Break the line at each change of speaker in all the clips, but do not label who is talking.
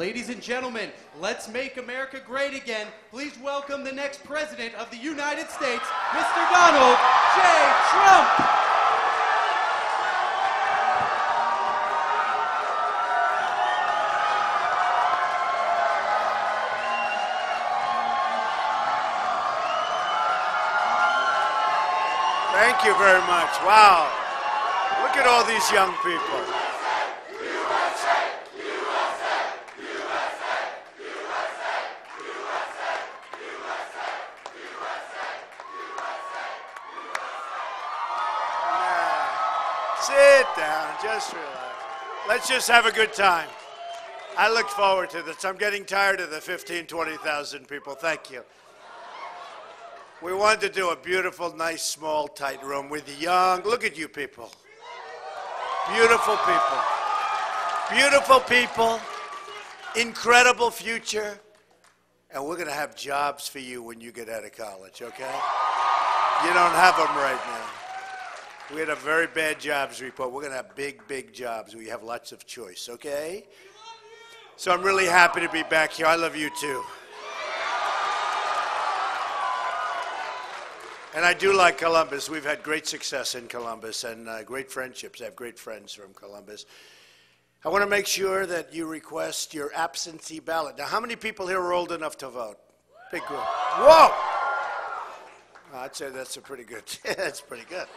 Ladies and gentlemen, let's make America great again. Please welcome the next President of the United States, Mr. Donald J. Trump.
Thank you very much. Wow. Look at all these young people. Sit down, just relax. Let's just have a good time. I look forward to this. I'm getting tired of the 15, 20,000 people. Thank you. We wanted to do a beautiful, nice, small, tight room with young, look at you people. Beautiful people. Beautiful people. Incredible future. And we're going to have jobs for you when you get out of college, okay? You don't have them right now. We had a very bad jobs report. We're going to have big, big jobs. We have lots of choice, okay? So I'm really happy to be back here. I love you too. And I do like Columbus. We've had great success in Columbus and great friendships. I have great friends from Columbus. I want to make sure that you request your absentee ballot. Now, how many people here are old enough to vote? Big group. Whoa! I'd say that's a pretty good. That's pretty good.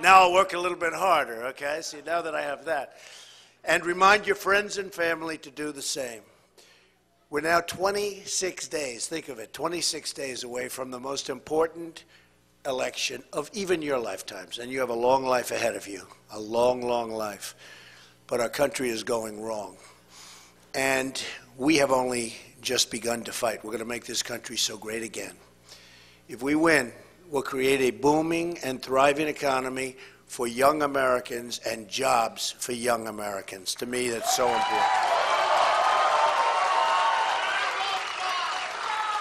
Now I'll work a little bit harder, okay? See, now that I have that. And remind your friends and family to do the same. We're now 26 days, think of it, 26 days away from the most important election of even your lifetimes. And you have a long life ahead of you, a long, long life. But our country is going wrong. And we have only just begun to fight. We're going to make this country so great again. If we win, we'll create a booming and thriving economy for young Americans and jobs for young Americans. To me, that's so important.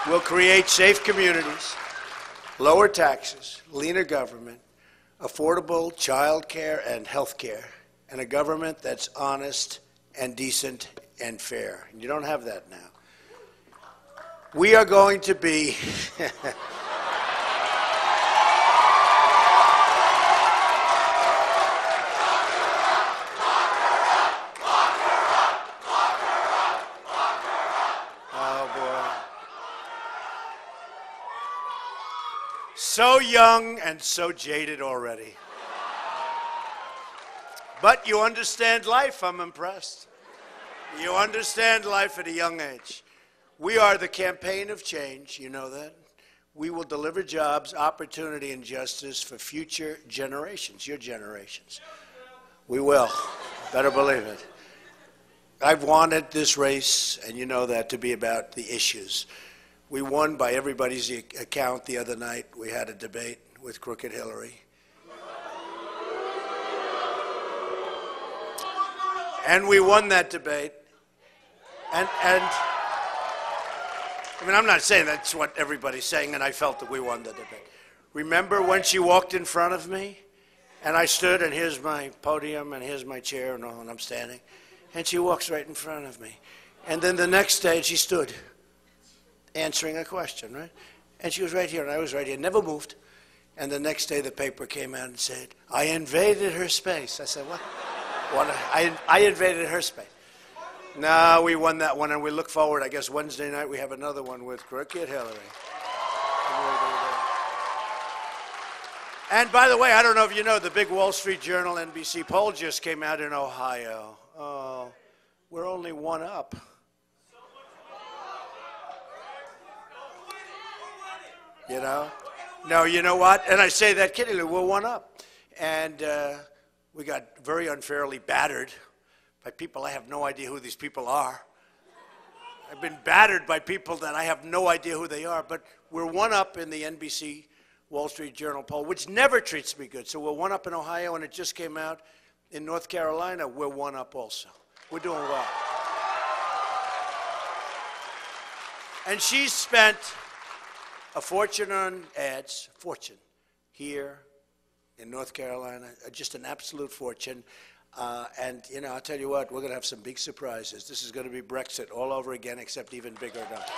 We'll create safe communities, lower taxes, leaner government, affordable child care and health care, and a government that's honest and decent and fair. And you don't have that now. We are going to be... So young and so jaded already. But you understand life, I'm impressed. You understand life at a young age. We are the campaign of change, you know that? We will deliver jobs, opportunity, and justice for future generations, your generations. We will, better believe it. I've wanted this race, and you know that, to be about the issues. We won by everybody's account the other night. We had a debate with Crooked Hillary. And we won that debate. And I mean, I'm not saying that's what everybody's saying, and I felt that we won the debate. Remember when she walked in front of me, and I stood, and here's my podium, and here's my chair, and all, and I'm standing, and she walks right in front of me. And then the next day, she stood, answering a question, right? And she was right here, and I was right here, never moved. And the next day, the paper came out and said, I invaded her space. I said, what? I invaded her space. No, we won that one, and we look forward. I guess Wednesday night we have another one with Crooked Hillary. And by the way, I don't know if you know, the big Wall Street Journal NBC poll just came out in Ohio. Oh, we're only one up. You know? No, you know what? And I say that kiddingly, we're one up. And we got very unfairly battered by people. I have no idea who these people are. I've been battered by people that I have no idea who they are. But we're one up in the NBC Wall Street Journal poll, which never treats me good. So we're one up in Ohio, and it just came out in North Carolina. We're one up also. We're doing well. And she's spent a fortune on ads, fortune, here in North Carolina, just an absolute fortune. And, you know, I'll tell you what, we're going to have some big surprises. This is going to be Brexit all over again, except even bigger numbers.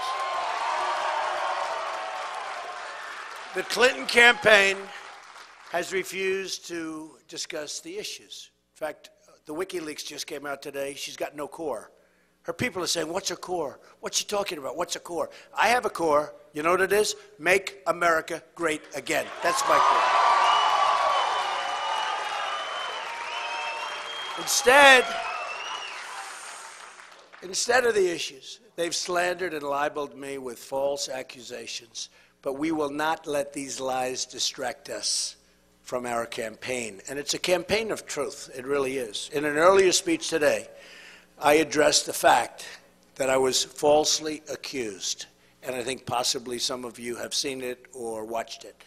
The Clinton campaign has refused to discuss the issues. In fact, the WikiLeaks just came out today. She's got no core. Her people are saying, what's her core? What's she talking about? What's her core? I have a core. You know what it is? Make America great again. That's my core. Instead of the issues, they've slandered and libeled me with false accusations. But we will not let these lies distract us from our campaign. And it's a campaign of truth. It really is. In an earlier speech today, I addressed the fact that I was falsely accused. And I think possibly some of you have seen it or watched it.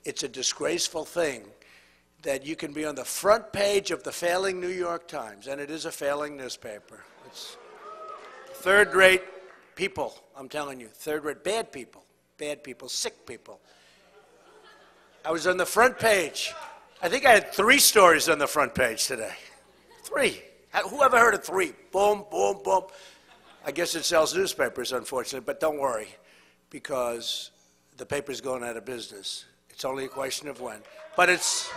It's a disgraceful thing that you can be on the front page of the failing New York Times, and it is a failing newspaper. It's third-rate people, I'm telling you, third-rate bad people, sick people. I was on the front page. I think I had 3 stories on the front page today. 3. Who ever heard of 3? Boom, boom, boom. I guess it sells newspapers, unfortunately, but don't worry, because the paper's going out of business. It's only a question of when. But it's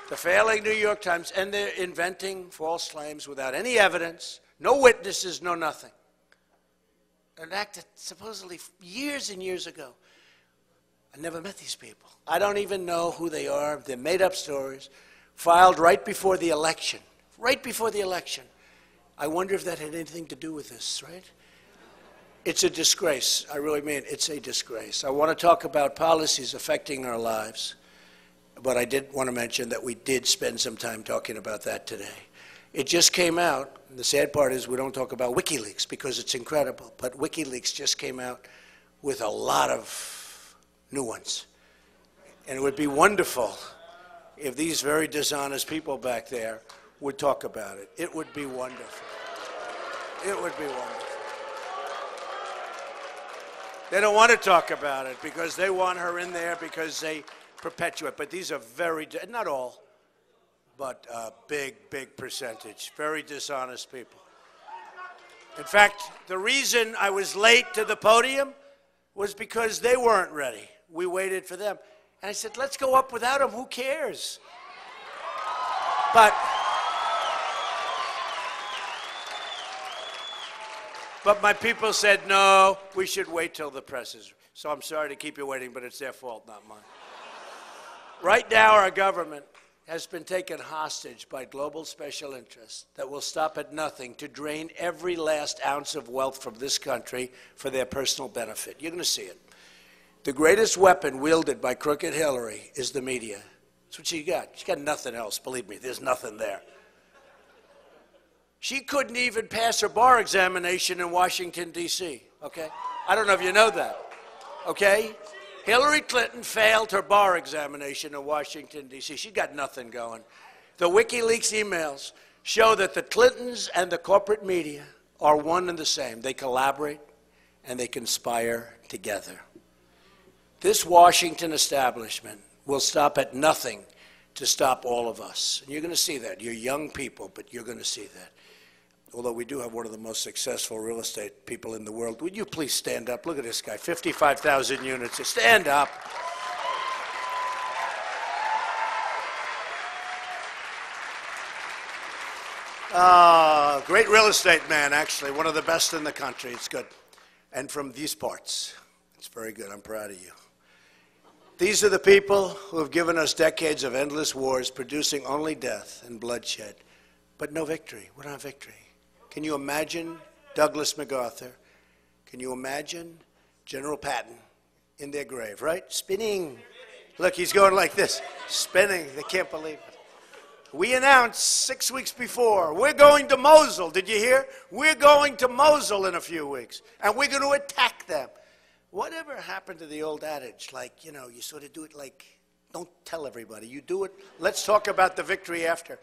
the failing New York Times, and they're inventing false claims without any evidence, no witnesses, no nothing. An act that supposedly years and years ago. I never met these people. I don't even know who they are. They're made-up stories, filed right before the election. Right before the election. I wonder if that had anything to do with this, right? It's a disgrace. I really mean it's a disgrace. I want to talk about policies affecting our lives, but I did want to mention that we did spend some time talking about that today. It just came out. The sad part is we don't talk about WikiLeaks because it's incredible, but WikiLeaks just came out with a lot of new ones. And it would be wonderful if these very dishonest people back there would talk about it. It would be wonderful. It would be wonderful. They don't want to talk about it because they want her in there because they perpetuate. But these are very, not all, but a big, big percentage. Very dishonest people. In fact, the reason I was late to the podium was because they weren't ready. We waited for them. And I said, let's go up without them. Who cares? But my people said, no, we should wait till the press is. So I'm sorry to keep you waiting, but it's their fault, not mine. Right now, our government has been taken hostage by global special interests that will stop at nothing to drain every last ounce of wealth from this country for their personal benefit. You're going to see it. The greatest weapon wielded by crooked Hillary is the media. That's what she got. She got nothing else. Believe me, there's nothing there. She couldn't even pass her bar examination in Washington, D.C., okay? I don't know if you know that, okay? Hillary Clinton failed her bar examination in Washington, D.C. She got nothing going. The WikiLeaks emails show that the Clintons and the corporate media are one and the same. They collaborate and they conspire together. This Washington establishment will stop at nothing to stop all of us. And you're going to see that. You're young people, but you're going to see that. Although we do have one of the most successful real estate people in the world. Would you please stand up? Look at this guy, 55,000 units. Stand up. Great real estate man, actually. One of the best in the country. It's good. And from these parts. It's very good. I'm proud of you. These are the people who have given us decades of endless wars, producing only death and bloodshed, but no victory. We don't have victory. Can you imagine Douglas MacArthur? Can you imagine General Patton in their grave, right? Spinning. Look, he's going like this, spinning. They can't believe it. We announced 6 weeks before, we're going to Mosul. Did you hear? We're going to Mosul in a few weeks, and we're going to attack them. Whatever happened to the old adage, like, you know, you sort of do it like, don't tell everybody. You do it, let's talk about the victory after.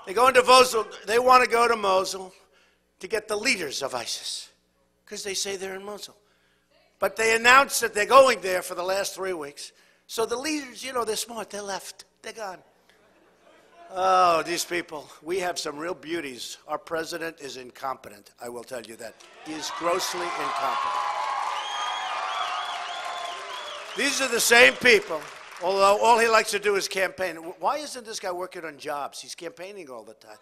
They go into Mosul. They want to go to Mosul to get the leaders of ISIS because they say they're in Mosul. But they announced that they're going there for the last 3 weeks. So the leaders, you know, they're smart. They're left. They're gone. Oh, these people. We have some real beauties. Our president is incompetent, I will tell you that. He is grossly incompetent. These are the same people, although all he likes to do is campaign. Why isn't this guy working on jobs? He's campaigning all the time.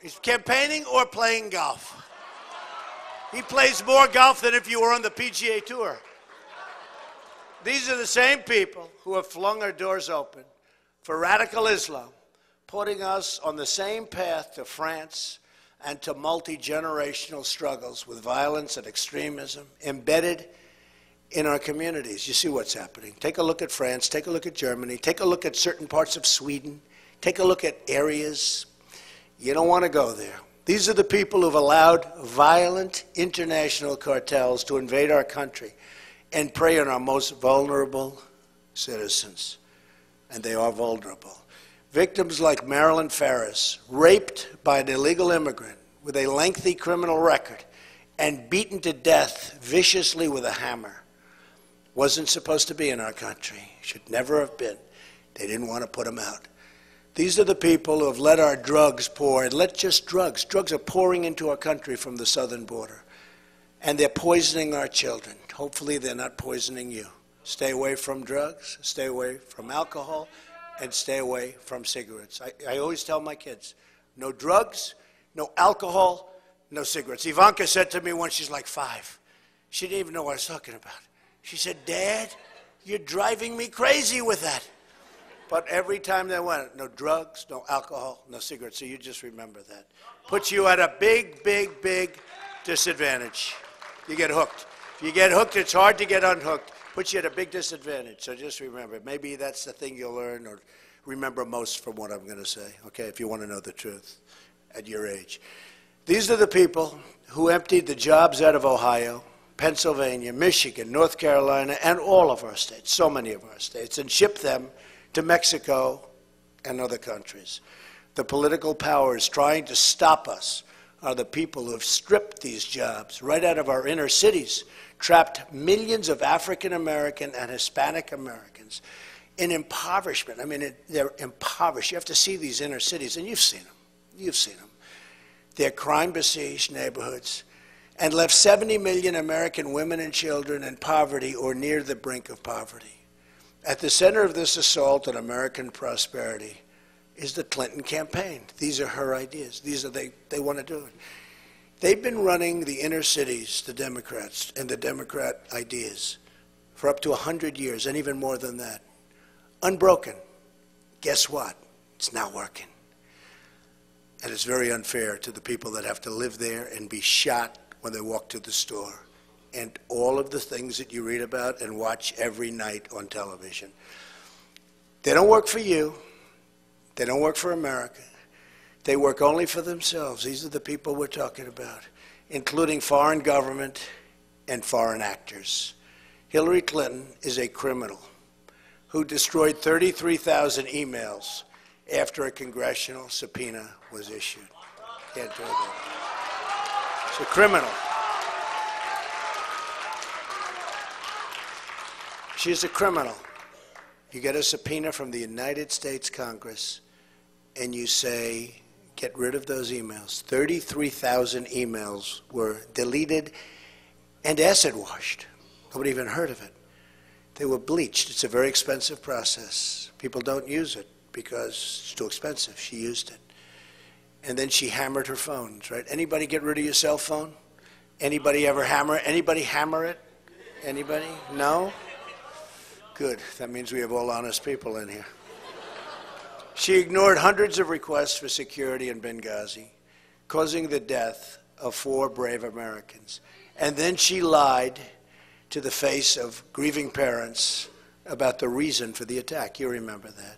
He's campaigning or playing golf. He plays more golf than if you were on the PGA Tour. These are the same people who have flung our doors open for radical Islam, putting us on the same path to France and to multi-generational struggles with violence and extremism embedded in our communities. You see what's happening. Take a look at France, take a look at Germany, take a look at certain parts of Sweden, take a look at areas. You don't want to go there. These are the people who've allowed violent international cartels to invade our country and prey on our most vulnerable citizens. And they are vulnerable. Victims like Marilyn Ferris, raped by an illegal immigrant with a lengthy criminal record and beaten to death viciously with a hammer, wasn't supposed to be in our country. Should never have been. They didn't want to put him out. These are the people who have let our drugs pour, and let just drugs. Drugs are pouring into our country from the southern border. And they're poisoning our children. Hopefully they're not poisoning you. Stay away from drugs, stay away from alcohol, and stay away from cigarettes. I always tell my kids, no drugs, no alcohol, no cigarettes. Ivanka said to me when she's like 5, she didn't even know what I was talking about. She said, Dad, you're driving me crazy with that. But every time they went, no drugs, no alcohol, no cigarettes. So you just remember that. Puts you at a big, big, big disadvantage. You get hooked. If you get hooked, it's hard to get unhooked. Puts you at a big disadvantage. So just remember, maybe that's the thing you'll learn or remember most from what I'm going to say, okay, if you want to know the truth at your age. These are the people who emptied the jobs out of Ohio, Pennsylvania, Michigan, North Carolina, and all of our states, so many of our states, and shipped them to Mexico and other countries. The political powers trying to stop us are the people who have stripped these jobs right out of our inner cities, trapped millions of African American and Hispanic Americans in impoverishment. I mean, they're impoverished. You have to see these inner cities, and you've seen them. You've seen them. They're crime-besieged neighborhoods, and left 70 million American women and children in poverty or near the brink of poverty. At the center of this assault on American prosperity is the Clinton campaign. These are her ideas. They want to do it. They've been running the inner cities, the Democrats, and the Democrat ideas for up to 100 years, and even more than that. Unbroken. Guess what? It's not working. And it's very unfair to the people that have to live there and be shot when they walk to the store. And all of the things that you read about and watch every night on television. They don't work for you. They don't work for America. They work only for themselves. These are the people we're talking about, including foreign government and foreign actors. Hillary Clinton is a criminal who destroyed 33,000 emails after a congressional subpoena was issued. Can't do that. She's a criminal. She's a criminal. You get a subpoena from the United States Congress, and you say, get rid of those emails. 33,000 emails were deleted and acid washed. Nobody even heard of it. They were bleached. It's a very expensive process. People don't use it because it's too expensive. She used it. And then she hammered her phones, right? Anybody get rid of your cell phone? Anybody ever hammer it? Anybody hammer it? Anybody? No? Good. That means we have all honest people in here. She ignored hundreds of requests for security in Benghazi, causing the death of 4 brave Americans. And then she lied to the face of grieving parents about the reason for the attack. You remember that.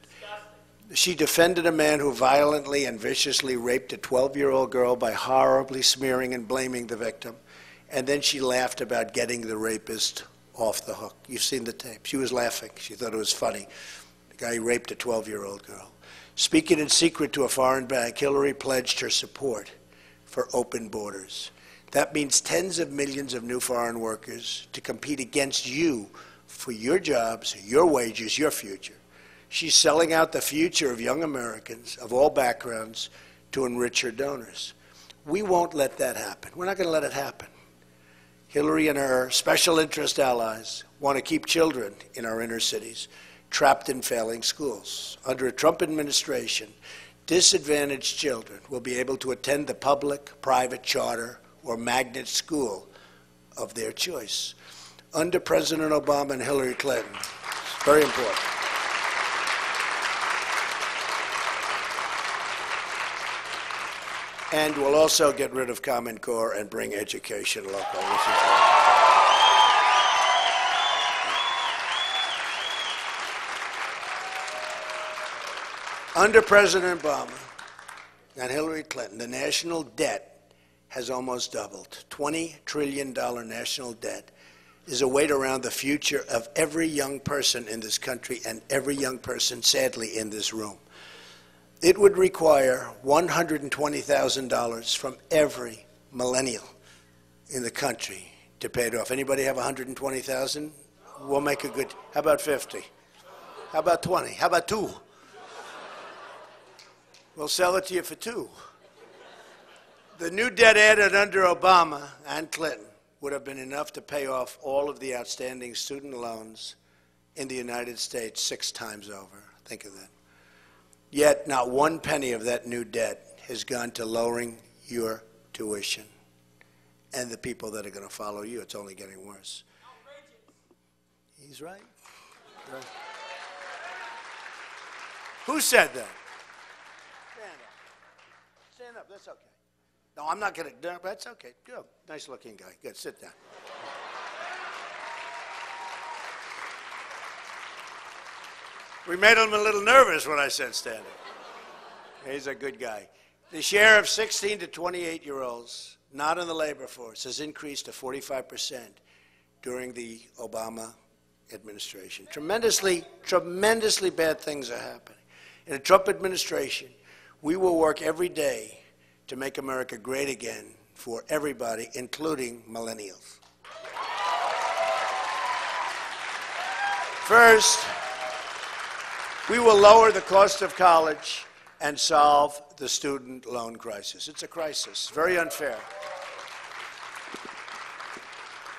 She defended a man who violently and viciously raped a 12-year-old girl by horribly smearing and blaming the victim. And then she laughed about getting the rapist off the hook. You've seen the tape. She was laughing. She thought it was funny. The guy raped a 12-year-old girl. Speaking in secret to a foreign bank, Hillary pledged her support for open borders. That means tens of millions of new foreign workers to compete against you for your jobs, your wages, your future. She's selling out the future of young Americans of all backgrounds to enrich her donors. We won't let that happen. We're not going to let it happen. Hillary and her special interest allies want to keep children in our inner cities trapped in failing schools. Under a Trump administration, disadvantaged children will be able to attend the public, private, charter, or magnet school of their choice. Under President Obama and Hillary Clinton, it's very important. And we'll also get rid of Common Core and bring education local. Under President Obama and Hillary Clinton, the national debt has almost doubled. $20 trillion national debt is a weight around the future of every young person in this country and every young person, sadly, in this room. It would require $120,000 from every millennial in the country to pay it off. Anybody have $120,000? We'll make a good, how about 50? How about 20? How about 2? We'll sell it to you for 2. The new debt added under Obama and Clinton would have been enough to pay off all of the outstanding student loans in the United States 6 times over. Think of that. Yet not one penny of that new debt has gone to lowering your tuition and the people that are going to follow you. It's only getting worse. He's right. Right. Who said that? Stand up. Stand up. That's okay. No, I'm not going to. No, that's okay. Good. Nice looking guy. Good. Sit down. We made him a little nervous when I said stand up. He's a good guy. The share of 16 to 28-year-olds not in the labor force has increased to 45% during the Obama administration. Tremendously bad things are happening. In the Trump administration, we will work every day to make America great again for everybody, including millennials. First, we will lower the cost of college and solve the student loan crisis. It's a crisis, very unfair.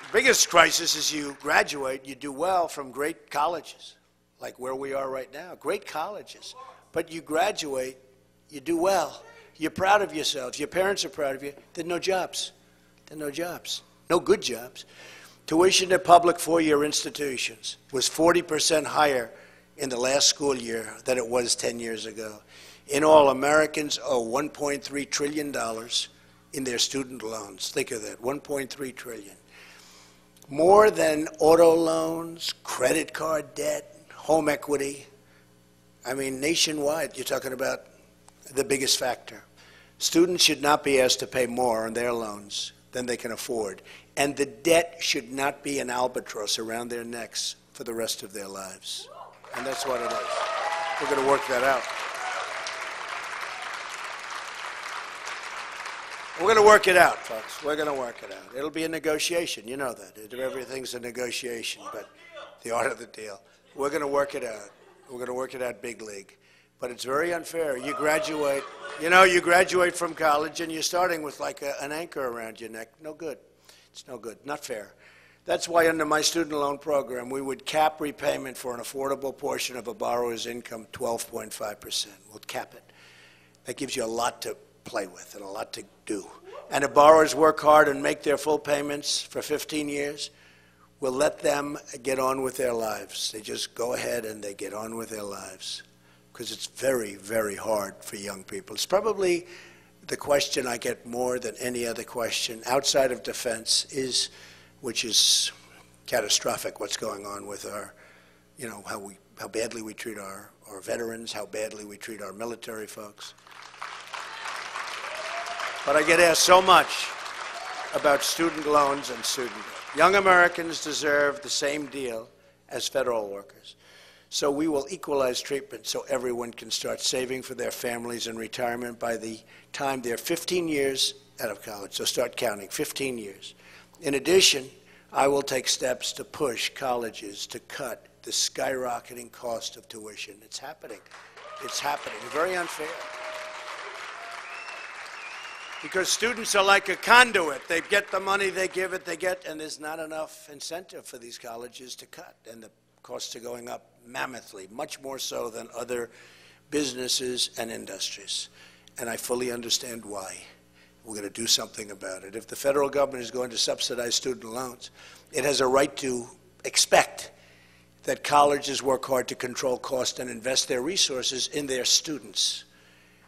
The biggest crisis is you graduate, you do well from great colleges, like where we are right now, great colleges. But you graduate, you do well, you're proud of yourselves, your parents are proud of you, there are no jobs. There are no jobs, no good jobs. Tuition at public four-year institutions was 40% higher in the last school year than it was 10 years ago. In all, Americans owe $1.3 trillion in their student loans. Think of that, $1.3 trillion. More than auto loans, credit card debt, home equity. I mean, nationwide, you're talking about the biggest factor. Students should not be asked to pay more on their loans than they can afford. And the debt should not be an albatross around their necks for the rest of their lives. And that's what it is. We're going to work that out. We're going to work it out, folks. We're going to work it out. It'll be a negotiation. You know that. Everything's a negotiation, but the art of the deal. We're going to work it out. We're going to work it out big league. But it's very unfair. You graduate, you graduate from college and you're starting with like an anchor around your neck. No good. It's no good. Not fair. That's why under my student loan program, we would cap repayment for an affordable portion of a borrower's income 12.5%. We'll cap it. That gives you a lot to play with and a lot to do. And if borrowers work hard and make their full payments for 15 years, we'll let them get on with their lives. They just go ahead and they get on with their lives. Because it's very, very hard for young people. It's probably the question I get more than any other question outside of defense is, which is catastrophic, what's going on with our, how badly we treat our veterans, how badly we treat our military folks. But I get asked so much about student loans and student debt. Young Americans deserve the same deal as federal workers. So we will equalize treatment so everyone can start saving for their families and retirement by the time they're 15 years out of college. So start counting, 15 years. In addition, I will take steps to push colleges to cut the skyrocketing cost of tuition. It's happening. It's happening. Very unfair. Because students are like a conduit. They get the money, they give it, they get, and there's not enough incentive for these colleges to cut. And the costs are going up mammothly, much more so than other businesses and industries. And I fully understand why. We're going to do something about it. If the federal government is going to subsidize student loans, it has a right to expect that colleges work hard to control cost and invest their resources in their students.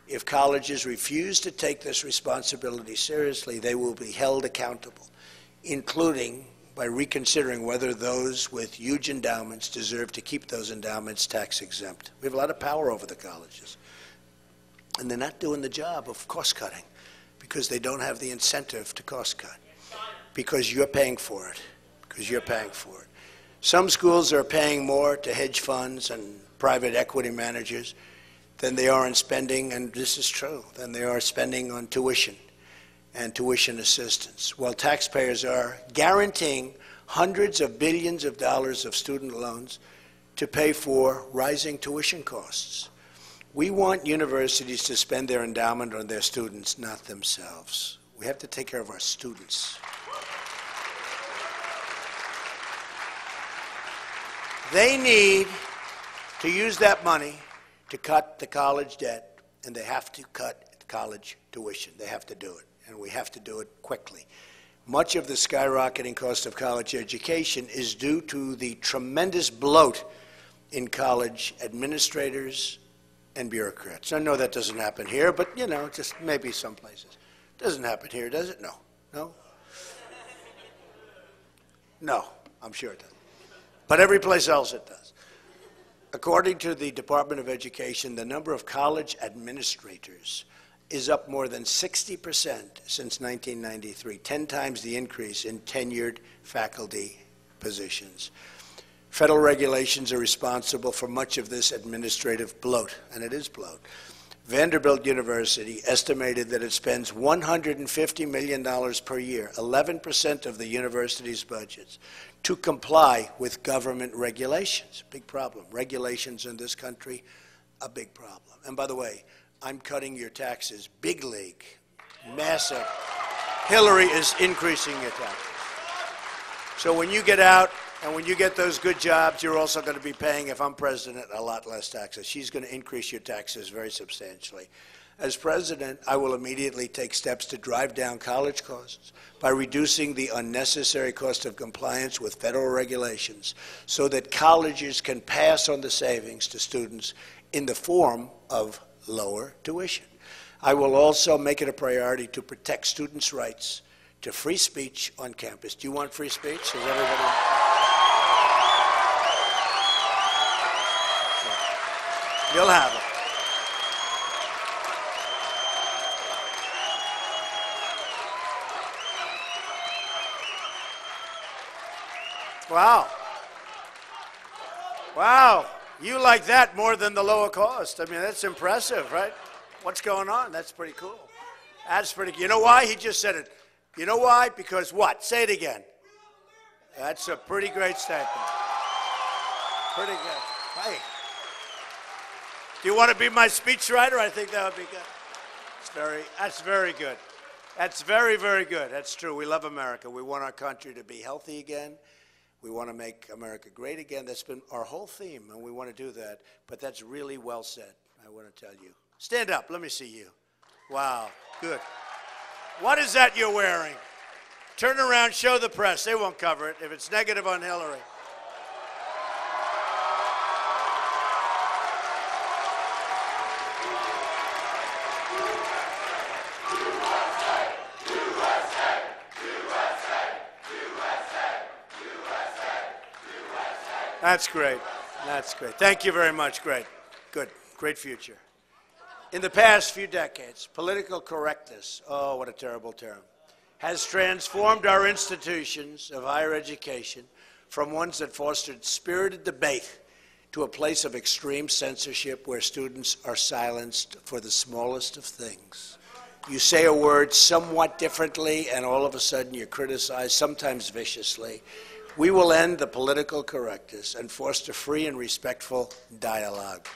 If colleges refuse to take this responsibility seriously, they will be held accountable, including by reconsidering whether those with huge endowments deserve to keep those endowments tax exempt. We have a lot of power over the colleges. And they're not doing the job of cost cutting because they don't have the incentive to cost cut. Because you're paying for it. Because you're paying for it. Some schools are paying more to hedge funds and private equity managers than they are in spending, and this is true, than they are spending on tuition and tuition assistance, while taxpayers are guaranteeing hundreds of billions of dollars of student loans to pay for rising tuition costs. We want universities to spend their endowment on their students, not themselves. We have to take care of our students. They need to use that money to cut the college debt, and they have to cut college tuition. They have to do it, and we have to do it quickly. Much of the skyrocketing cost of college education is due to the tremendous bloat in college administrators and bureaucrats. I know that doesn't happen here, but, you know, just maybe some places. Doesn't happen here, does it? No. No? No, I'm sure it doesn't. But every place else it does. According to the Department of Education, the number of college administrators is up more than 60% since 1993, 10 times the increase in tenured faculty positions. Federal regulations are responsible for much of this administrative bloat, and it is bloat. Vanderbilt University estimated that it spends $150 million per year, 11% of the university's budgets, to comply with government regulations. Big problem. Regulations in this country, a big problem. And by the way, I'm cutting your taxes. Big league. Massive. Hillary is increasing your taxes. So when you get out and when you get those good jobs, you're also going to be paying, if I'm president, a lot less taxes. She's going to increase your taxes very substantially. As president, I will immediately take steps to drive down college costs by reducing the unnecessary cost of compliance with federal regulations so that colleges can pass on the savings to students in the form of lower tuition. I will also make it a priority to protect students' rights to free speech on campus. Do you want free speech? Does everybody? You'll have it. Wow. Wow. You like that more than the lower cost. I mean, that's impressive, right? What's going on? That's pretty cool. That's pretty cool. You know why? He just said it. You know why? Because what? Say it again. That's a pretty great statement. Pretty good. Hey. Do you want to be my speechwriter? I think that would be good. That's very good. That's very, very good. That's true. We love America. We want our country to be healthy again. We want to make America great again. That's been our whole theme, and we want to do that. But that's really well said, I want to tell you. Stand up. Let me see you. Wow. Good. What is that you're wearing? Turn around. Show the press. They won't cover it if it's negative on Hillary. That's great. That's great. Thank you very much. Great. Good. Great future. In the past few decades, political correctness, oh, what a terrible term, has transformed our institutions of higher education from ones that fostered spirited debate to a place of extreme censorship where students are silenced for the smallest of things. You say a word somewhat differently, and all of a sudden you're criticized, sometimes viciously. We will end the political correctness and foster free and respectful dialogue.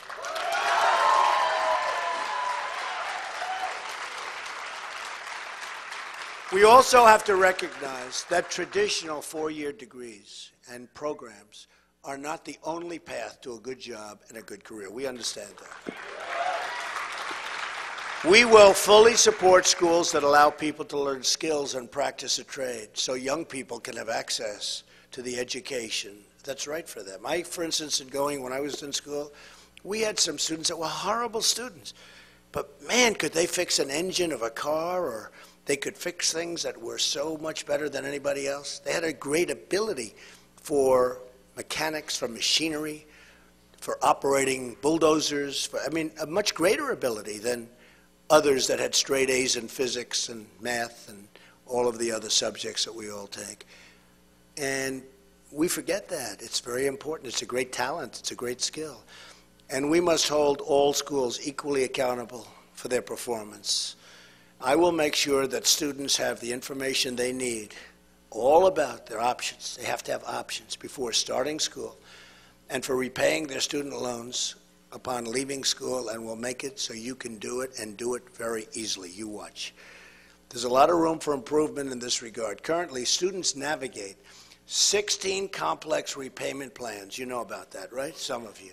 We also have to recognize that traditional four-year degrees and programs are not the only path to a good job and a good career. We understand that. We will fully support schools that allow people to learn skills and practice a trade so young people can have access to the education that's right for them. For instance, when I was in school, we had some students that were horrible students. But man, could they fix an engine of a car, or they could fix things that were so much better than anybody else. They had a great ability for mechanics, for machinery, for operating bulldozers, a much greater ability than others that had straight A's in physics and math and all of the other subjects that we all take. And we forget that. It's very important. It's a great talent. It's a great skill. And we must hold all schools equally accountable for their performance. I will make sure that students have the information they need, all about their options. They have to have options before starting school and for repaying their student loans upon leaving school, and we'll make it so you can do it and do it very easily. You watch. There's a lot of room for improvement in this regard. Currently, students navigate 16 complex repayment plans. You know about that, right? Some of you.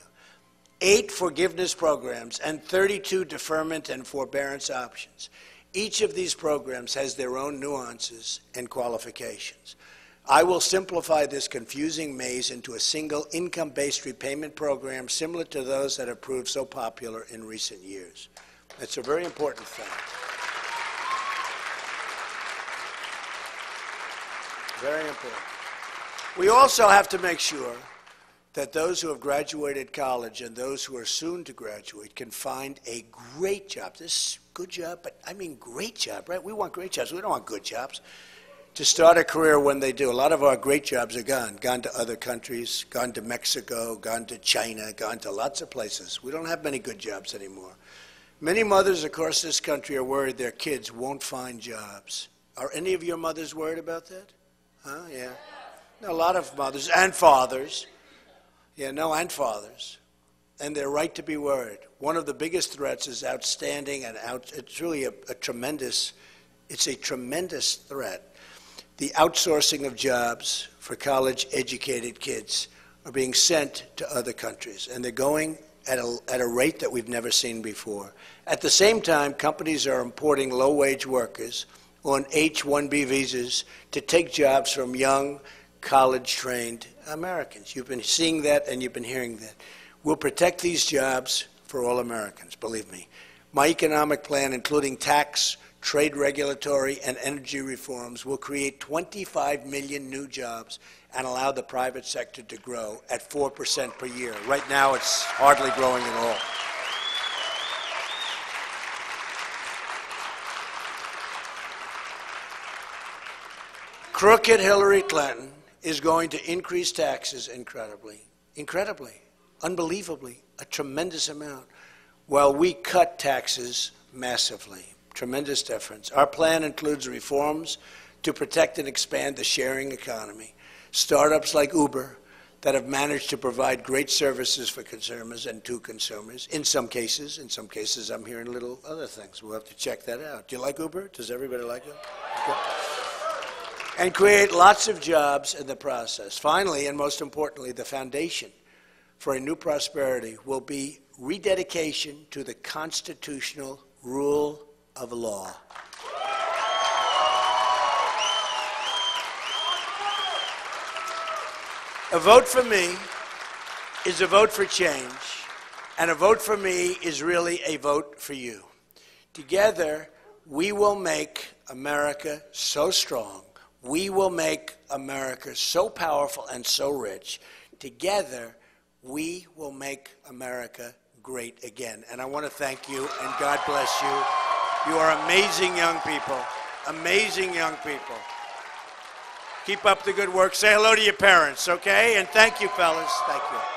8 forgiveness programs and 32 deferment and forbearance options. Each of these programs has their own nuances and qualifications. I will simplify this confusing maze into a single income-based repayment program similar to those that have proved so popular in recent years. That's a very important thing. Very important. We also have to make sure that those who have graduated college and those who are soon to graduate can find a great job. This good job, but I mean great job, right? We want great jobs. We don't want good jobs. To start a career when they do. A lot of our great jobs are gone to other countries, gone to Mexico, gone to China, gone to lots of places. We don't have many good jobs anymore. Many mothers across this country are worried their kids won't find jobs. Are any of your mothers worried about that? Huh? Yeah. A lot of mothers and fathers. And fathers. And they're right to be worried. One of the biggest threats is outstanding and it's really a tremendous threat. The outsourcing of jobs for college-educated kids are being sent to other countries, and they're going at a rate that we've never seen before. At the same time, companies are importing low-wage workers on H-1B visas to take jobs from young, college-trained Americans. You've been seeing that, and you've been hearing that. We'll protect these jobs for all Americans, believe me. My economic plan, including tax, trade regulatory, and energy reforms, will create 25 million new jobs and allow the private sector to grow at 4% per year. Right now, it's hardly growing at all. Crooked Hillary Clinton is going to increase taxes incredibly, unbelievably, a tremendous amount, while we cut taxes massively. Tremendous difference. Our plan includes reforms to protect and expand the sharing economy. Startups like Uber that have managed to provide great services for consumers and to consumers. In some cases, I'm hearing little other things. We'll have to check that out. Do you like Uber? Does everybody like it? Okay. And create lots of jobs in the process. Finally, and most importantly, the foundation for a new prosperity will be rededication to the constitutional rule of law. A vote for me is a vote for change, and a vote for me is really a vote for you. Together, we will make America so strong. We will make America so powerful and so rich. Together, we will make America great again. And I want to thank you, and God bless you. You are amazing young people. Amazing young people. Keep up the good work. Say hello to your parents, okay? And thank you, fellas. Thank you.